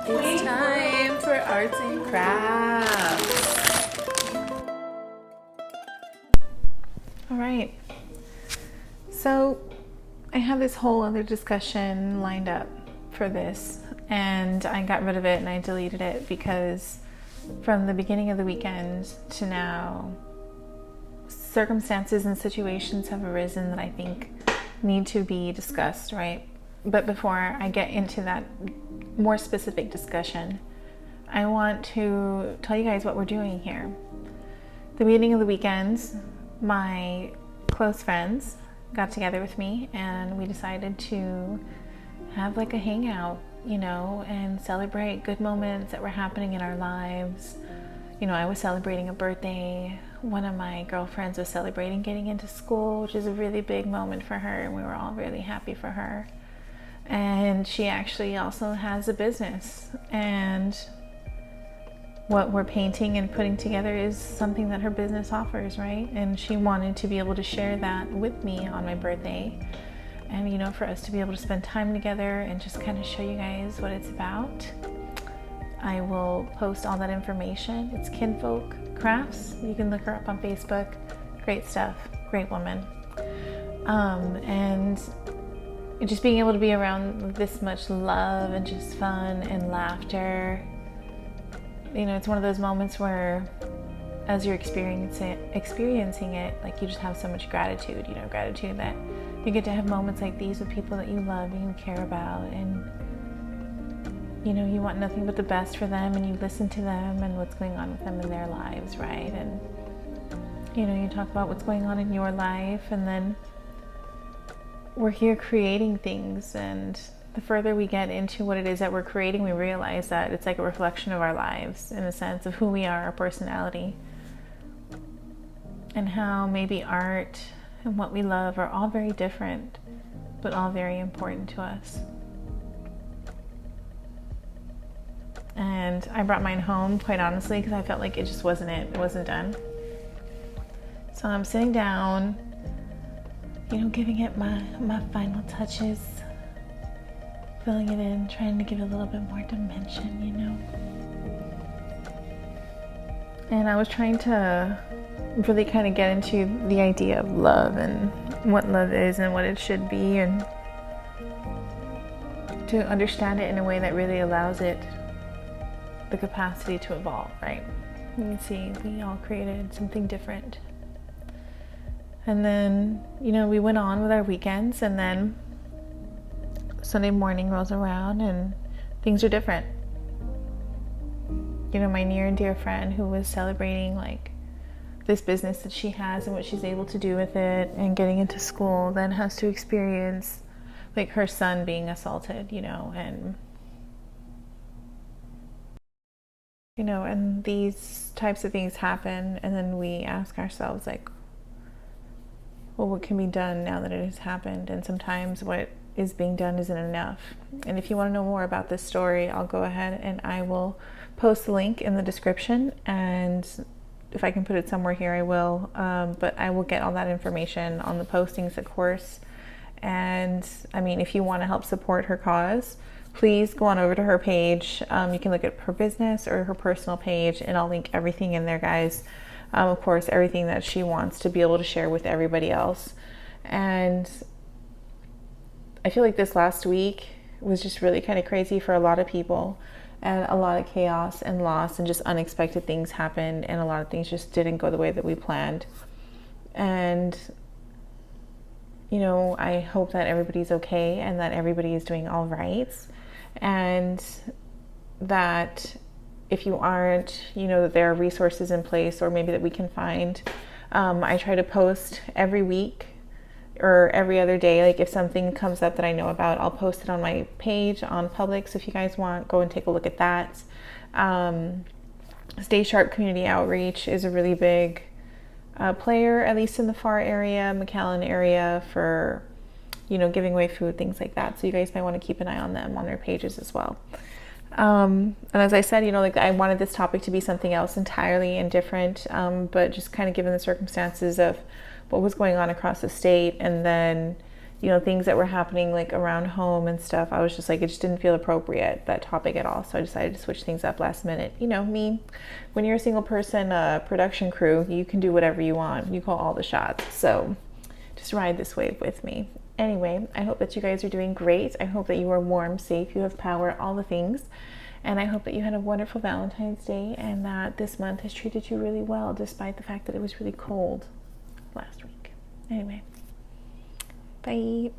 It's time for arts and crafts. All right. So I have this whole other discussion lined up for this, and I got rid of it and I deleted it because from the beginning of the weekend to now, circumstances and situations have arisen that I think need to be discussed, right? But before I get into that more specific discussion, I want to tell you guys what we're doing here. The beginning of the weekend, my close friends got together with me and we decided to have like a hangout, and celebrate good moments that were happening in our lives. I was celebrating a birthday. One of my girlfriends was celebrating getting into school, which is a really big moment for her, and we were all really happy for her. And she actually also has a business, and what we're painting and putting together is something that her business offers, right? And she wanted to be able to share that with me on my birthday, and for us to be able to spend time together and just kind of show you guys what it's about. I will post all that information. It's Kinfolk Krafts. You can look her up on Facebook. Great stuff. Great woman. And just being able to be around this much love and just fun and laughter. It's one of those moments where as you're experiencing it, like you just have so much gratitude, gratitude that you get to have moments like these with people that you love and you care about, and you want nothing but the best for them, and you listen to them and what's going on with them in their lives, right? And you talk about what's going on in your life, and then we're here creating things, and the further we get into what it is that we're creating, we realize that it's like a reflection of our lives in the sense of who we are, our personality, and how maybe art and what we love are all very different, but all very important to us. And I brought mine home, quite honestly, because I felt like it just wasn't it. It wasn't done. So I'm sitting down, giving it my final touches, filling it in, trying to give it a little bit more dimension, And I was trying to really kind of get into the idea of love and what love is and what it should be, and to understand it in a way that really allows it the capacity to evolve, right? You can see we all created something different. And then, we went on with our weekends, and then Sunday morning rolls around and things are different. My near and dear friend who was celebrating like this business that she has and what she's able to do with it and getting into school, then has to experience like her son being assaulted, and these types of things happen, and then we ask ourselves like, well, what can be done now that it has happened? And sometimes what is being done isn't enough. And if you want to know more about this story, I'll go ahead and I will post the link in the description, and if I can put it somewhere here, I will, but I will get all that information on the postings, of course. And if you want to help support her cause, please go on over to her page. You can look at her business or her personal page, and I'll link everything in there, guys. Of course, everything that she wants to be able to share with everybody else. And I feel like this last week was just really kind of crazy for a lot of people, and a lot of chaos and loss, and just unexpected things happened, and a lot of things just didn't go the way that we planned. And I hope that everybody's okay and that everybody is doing all right, and that if you aren't, that there are resources in place, or maybe that we can find. I try to post every week or every other day. Like if something comes up that I know about, I'll post it on my page on public. So if you guys want, go and take a look at that. Stay Sharp Community Outreach is a really big player, at least in the Far area, McAllen area, for giving away food, things like that. So you guys might want to keep an eye on them on their pages as well. And as I said, I wanted this topic to be something else entirely and different, but just kind of given the circumstances of what was going on across the state, and then things that were happening like around home and stuff. I was just like, it just didn't feel appropriate, that topic at all. So I decided to switch things up last minute. Me, when you're a single person production crew, you can do whatever you want. You call all the shots. So just ride this wave with me. Anyway, I hope that you guys are doing great. I hope that you are warm, safe, you have power, all the things. And I hope that you had a wonderful Valentine's Day and that this month has treated you really well, despite the fact that it was really cold last week. Anyway, bye.